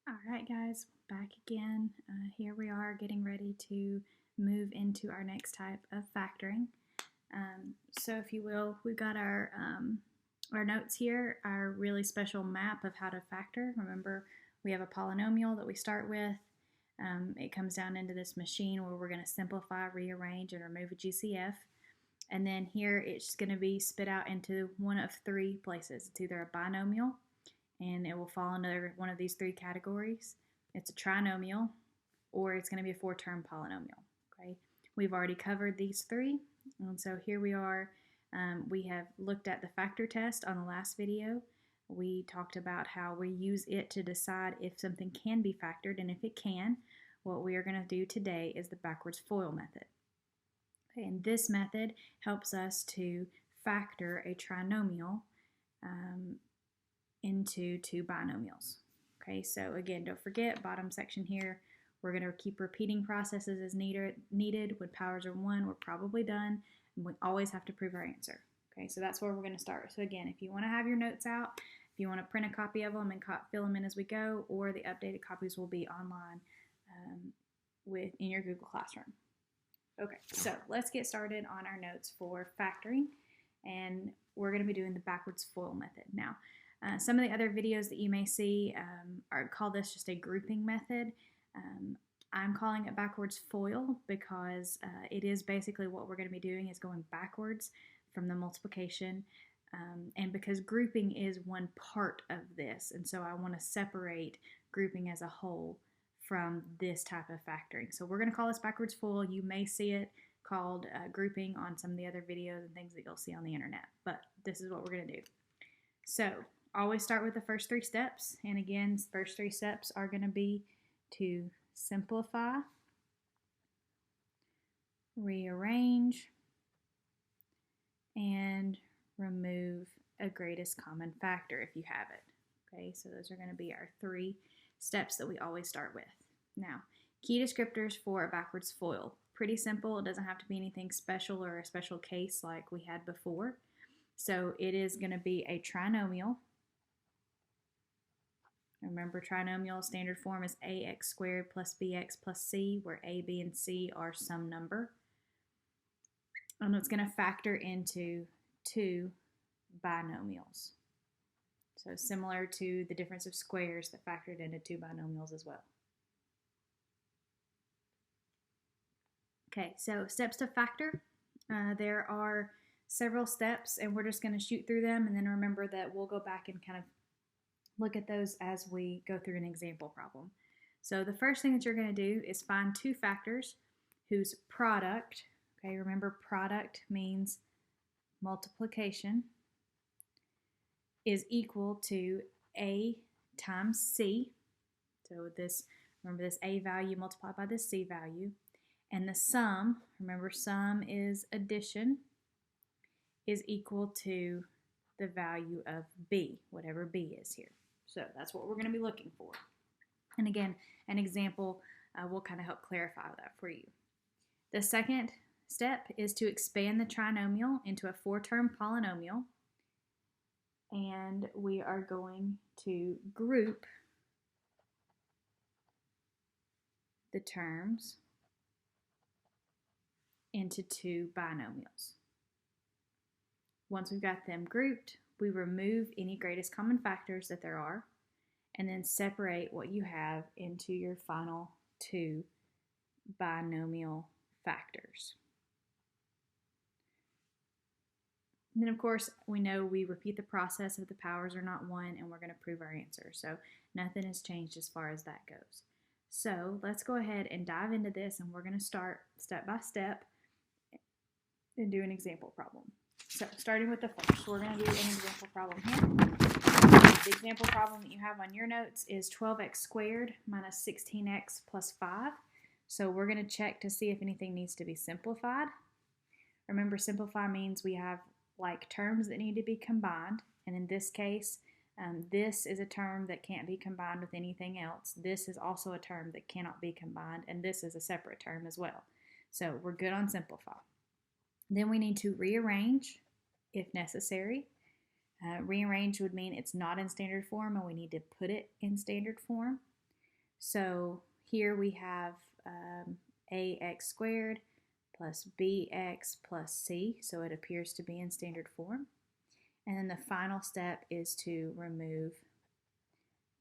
All right, guys, back again. Here we are getting ready to move into our next type of factoring. So if you will, we've got our notes here, our really special map of how to factor. Remember, we have a polynomial that we start with. It comes down into this machine where we're going to simplify, rearrange, and remove a GCF. And then here it's going to be spit out into one of three places. It's either a binomial, and it will fall under one of these three categories. It's a trinomial, or it's going to be a four-term polynomial. Okay, we've already covered these three, and so here we are. We have looked at the factor test on the last video. We talked about how we use it to decide if something can be factored, and if it can, what we are going to do today is the backwards FOIL method. Okay, and this method helps us to factor a trinomial into two binomials. Okay, so again, don't forget, bottom section here, we're going to keep repeating processes as needed. When powers are 1, we're probably done, and we always have to prove our answer. Okay, so that's where we're going to start. So again, if you want to have your notes out, if you want to print a copy of them and fill them in as we go, or the updated copies will be online in your Google Classroom. Okay, so let's get started on our notes for factoring, and we're going to be doing the backwards FOIL method. Now, some of the other videos that you may see call this just a grouping method. I'm calling it backwards FOIL because it is basically what we're going to be doing is going backwards from the multiplication, and because grouping is one part of this, and so I want to separate grouping as a whole from this type of factoring. So we're going to call this backwards FOIL. You may see it called grouping on some of the other videos and things that you'll see on the internet, but this is what we're going to do. So always start with the first three steps, and again, first three steps are going to be to simplify, rearrange, and remove a greatest common factor if you have it. Okay, so those are going to be our three steps that we always start with. Now, key descriptors for a backwards FOIL. Pretty simple. It doesn't have to be anything special or a special case like we had before. So it is going to be a trinomial. Remember, trinomial standard form is ax squared plus bx plus c, where a, b, and c are some number. And it's going to factor into two binomials. So similar to the difference of squares that factored into two binomials as well. Okay, so steps to factor. There are several steps, and we're just going to shoot through them, and then remember that we'll go back and kind of look at those as we go through an example problem. So the first thing that you're going to do is find two factors whose product, okay, remember product means multiplication, is equal to a times c. So this, remember this a value multiplied by this c value, and the sum, remember sum is addition, is equal to the value of b, whatever b is here. So that's what we're going to be looking for. And again, an example will kind of help clarify that for you. The second step is to expand the trinomial into a four-term polynomial, and we are going to group the terms into two binomials. Once we've got them grouped, we remove any greatest common factors that there are, and then separate what you have into your final two binomial factors. And then, of course, we know we repeat the process if the powers are not 1, and we're going to prove our answer. So nothing has changed as far as that goes. So let's go ahead and dive into this, and we're going to start step by step and do an example problem. So starting with the first, we're going to do an example problem here. The example problem that you have on your notes is 12x squared minus 16x plus 5. So we're going to check to see if anything needs to be simplified. Remember, simplify means we have like terms that need to be combined, and in this case, this is a term that can't be combined with anything else. This is also a term that cannot be combined, and this is a separate term as well. So we're good on simplify. Then we need to rearrange if necessary. Rearrange would mean it's not in standard form and we need to put it in standard form. So here we have ax squared plus bx plus c, so it appears to be in standard form. And then the final step is to remove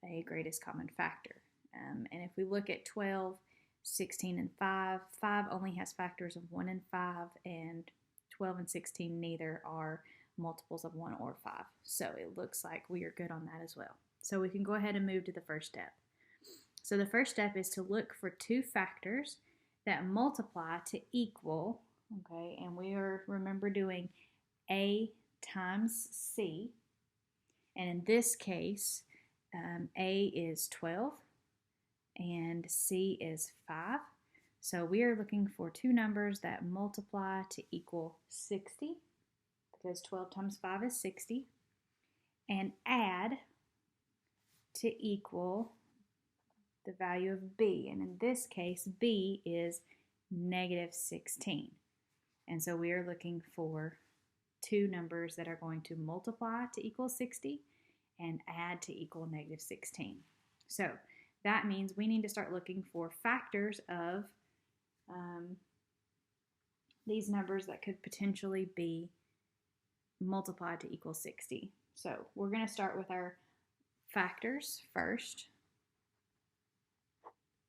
a greatest common factor. And if we look at 12, 16, and 5, 5 only has factors of 1 and 5, and 12 and 16 neither are multiples of 1 or 5. So it looks like we are good on that as well. So we can go ahead and move to the first step. So the first step is to look for two factors that multiply to equal, okay, and we are, remember, doing A times C, and in this case, A is 12 and C is 5. So we are looking for two numbers that multiply to equal 60, because 12 times 5 is 60, and add to equal the value of B. And in this case, B is negative 16. And so we are looking for two numbers that are going to multiply to equal 60 and add to equal negative 16. So that means we need to start looking for factors of these numbers that could potentially be multiplied to equal 60. So we're going to start with our factors first.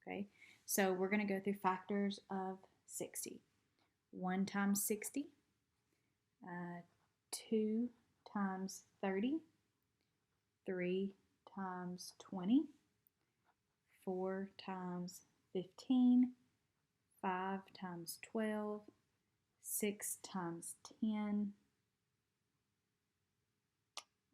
Okay, so we're going to go through factors of 60. 1 times 60, 2 times 30, 3 times 20, 4 times 15, 5 times 12, 6 times 10,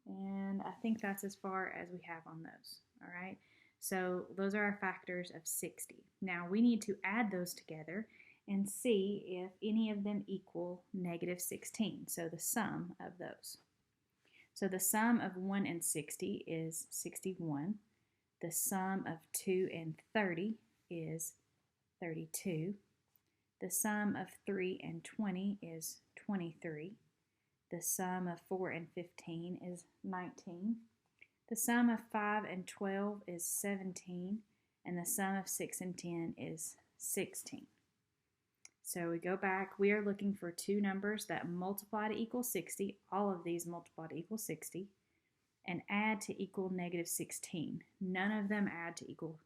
and I think that's as far as we have on those, all right? So those are our factors of 60. Now we need to add those together and see if any of them equal negative 16, so the sum of those. So the sum of 1 and 60 is 61. The sum of 2 and 30 is 32. The sum of 3 and 20 is 23. The sum of 4 and 15 is 19. The sum of 5 and 12 is 17. And the sum of 6 and 10 is 16. So we go back. We are looking for two numbers that multiply to equal 60. All of these multiply to equal 60. And add to equal negative 16. None of them add to equal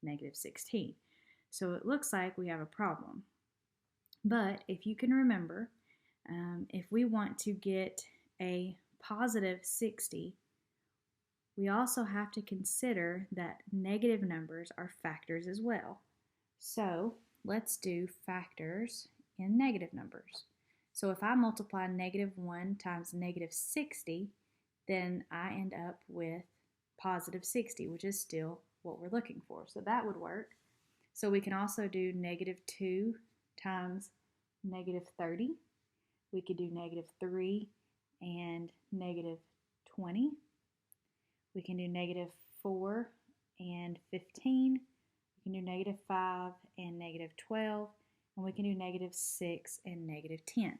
negative 16. So it looks like we have a problem. But if you can remember, if we want to get a positive 60, we also have to consider that negative numbers are factors as well. So let's do factors in negative numbers. So if I multiply negative 1 times negative 60, then I end up with positive 60, which is still what we're looking for. So that would work. So we can also do negative 2 times negative 30. We could do negative 3 and negative 20. We can do negative 4 and 15. We can do negative 5 and negative 12. And we can do negative 6 and negative 10.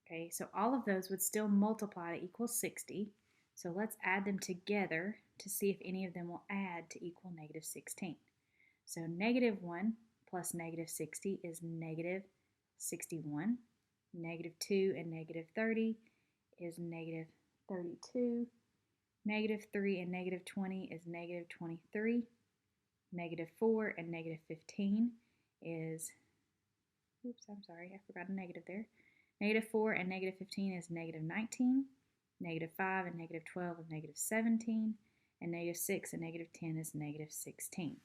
Okay, so all of those would still multiply to equal 60. So let's add them together to see if any of them will add to equal negative 16. So negative 1 plus negative 60 is negative 61. Negative 2 and negative 30 is negative 32. Negative 3 and negative 20 is negative 23. Negative 4 and negative 15 is, oops, I'm sorry, I forgot a negative there. Negative 4 and negative 15 is negative 19. Negative 5 and negative 12 is negative 17. And negative 6 and negative 10 is negative 16.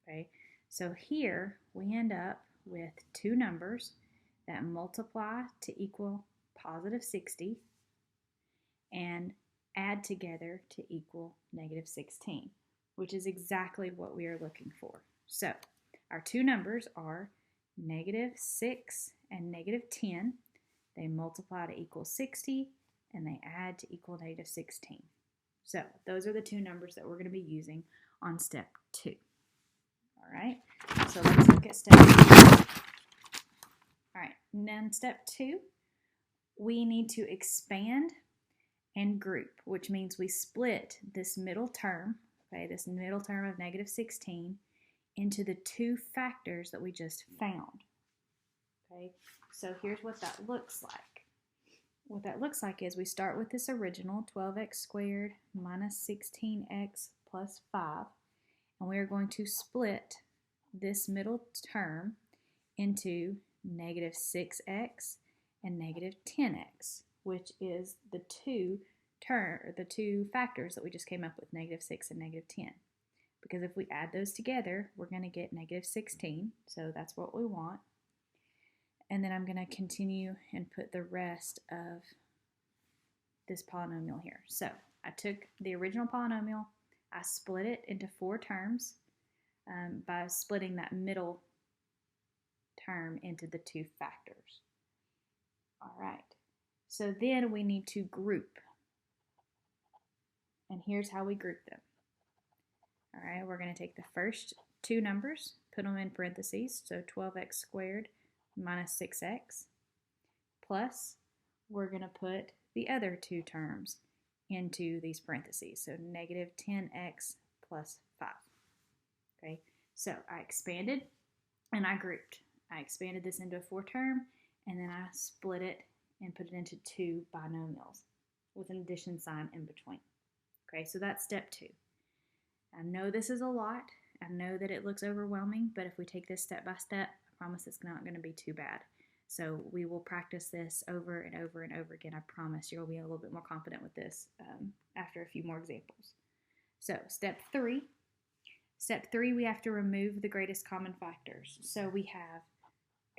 Okay, so here we end up with two numbers that multiply to equal positive 60 and add together to equal negative 16, which is exactly what we are looking for. So our two numbers are negative 6 and negative 10. They multiply to equal 60 and they add to equal negative 16. So those are the two numbers that we're going to be using on step 2. All right, so let's look at step 2. All right, and then step 2, we need to expand and group, which means we split this middle term, okay, this middle term of negative 16, into the two factors that we just found. Okay, so here's what that looks like. What that looks like is we start with this original 12x squared minus 16x plus 5, and we are going to split this middle term into negative 6x and negative 10x, which is the two factors that we just came up with, negative 6 and negative 10. Because if we add those together, we're going to get negative 16, so that's what we want. And then I'm going to continue and put the rest of this polynomial here. So I took the original polynomial, I split it into 4 terms by splitting that middle term into the two factors. All right, so then we need to group. And here's how we group them. All right, we're going to take the first two numbers, put them in parentheses, so 12x squared minus 6x, plus we're going to put the other two terms into these parentheses, so negative 10x plus 5. Okay, so I expanded and I grouped. I expanded this into a 4-term, and then I split it and put it into 2 binomials with an addition sign in between. Okay, so that's step 2. I know this is a lot. I know that it looks overwhelming, but if we take this step by step, I promise it's not going to be too bad. So we will practice this over and over and over again. I promise you'll be a little bit more confident with this after a few more examples. So step 3. Step 3, we have to remove the greatest common factors. So we have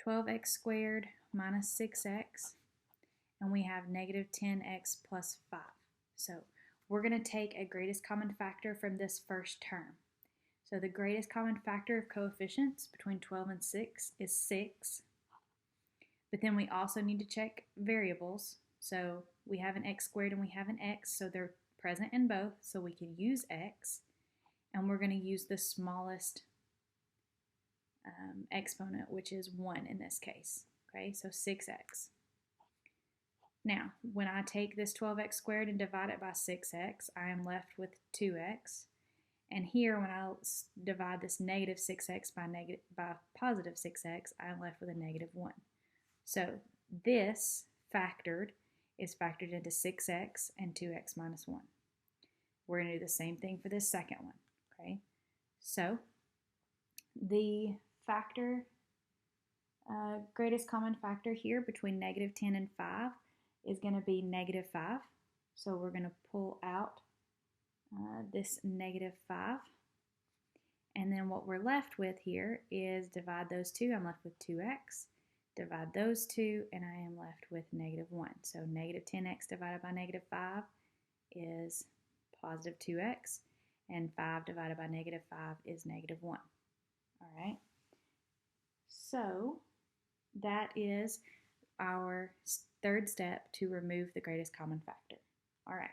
12x squared minus 6x, and we have negative 10x plus 5. So we're going to take a greatest common factor from this first term. So the greatest common factor of coefficients between 12 and 6 is 6. But then we also need to check variables. So we have an x squared and we have an x, so they're present in both, so we can use x. And we're going to use the smallest exponent, which is 1 in this case. Okay, so 6x. Now, when I take this 12x squared and divide it by 6x, I am left with 2x. And here, when I divide this negative 6x by positive 6x, I am left with a negative 1. So this factored is factored into 6x and 2x minus 1. We're going to do the same thing for this second one. Okay, so the factor, greatest common factor here between negative 10 and 5 is going to be negative 5. So we're going to pull out this negative 5. And then what we're left with here is divide those two. I'm left with 2x. Divide those two, and I am left with negative 1. So negative 10x divided by negative 5 is positive 2x. And 5 divided by negative 5 is negative 1. All right. So that is our third step to remove the greatest common factor. All right.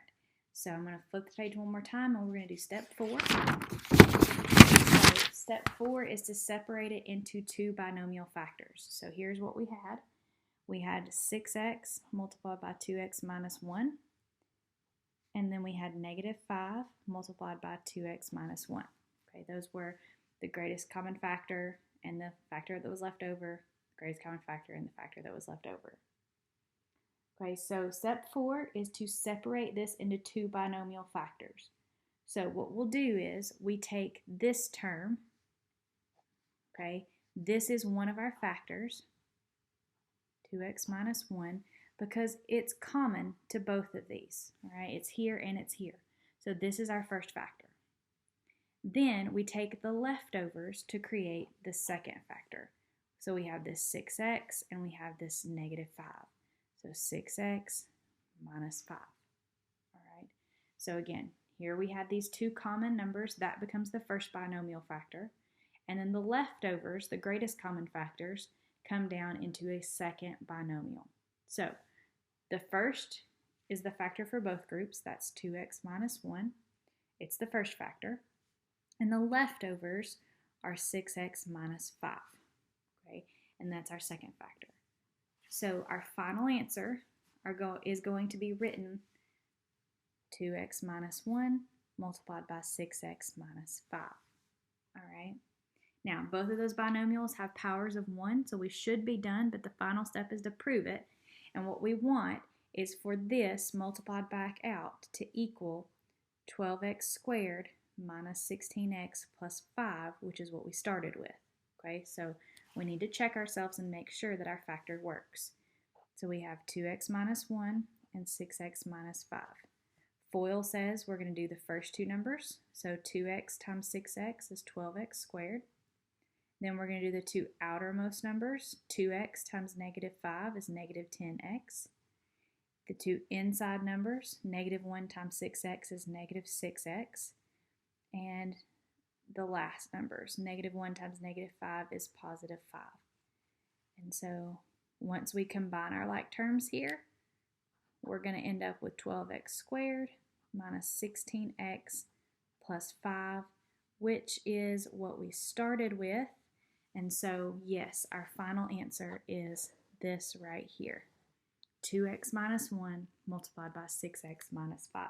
So I'm going to flip the page one more time, and we're going to do step 4. So step 4 is to separate it into 2 binomial factors. So here's what we had. We had 6x multiplied by 2x minus 1. And then we had negative 5 multiplied by 2x minus 1. Okay, those were the greatest common factor and the factor that was left over, the greatest common factor and the factor that was left over. Okay, so step 4 is to separate this into 2 binomial factors. So what we'll do is we take this term, okay, this is one of our factors, 2x minus 1, because it's common to both of these, all right? It's here and it's here. So this is our first factor. Then we take the leftovers to create the second factor. So we have this 6x and we have this negative 5. So 6x minus 5, all right? So again, here we have these 2 common numbers. That becomes the first binomial factor. And then the leftovers, the greatest common factors, come down into a second binomial. So the first is the factor for both groups. That's 2x minus 1. It's the first factor. And the leftovers are 6x minus 5. Okay, and that's our second factor. So our final answer is going to be written 2x minus 1 multiplied by 6x minus 5. All right. Now, both of those binomials have powers of 1, so we should be done, but the final step is to prove it. And what we want is for this multiplied back out to equal 12x squared minus 16x plus 5, which is what we started with. Okay, so we need to check ourselves and make sure that our factor works. So we have 2x minus 1 and 6x minus 5. FOIL says we're going to do the first two numbers. So 2x times 6x is 12x squared. Then we're going to do the two outermost numbers. 2x times negative 5 is negative 10x. The two inside numbers, negative 1 times 6x is negative 6x. And the last numbers, negative 1 times negative 5 is positive 5. And so once we combine our like terms here, we're going to end up with 12x squared minus 16x plus 5, which is what we started with. And so, yes, our final answer is this right here. 2x minus 1 multiplied by 6x minus 5.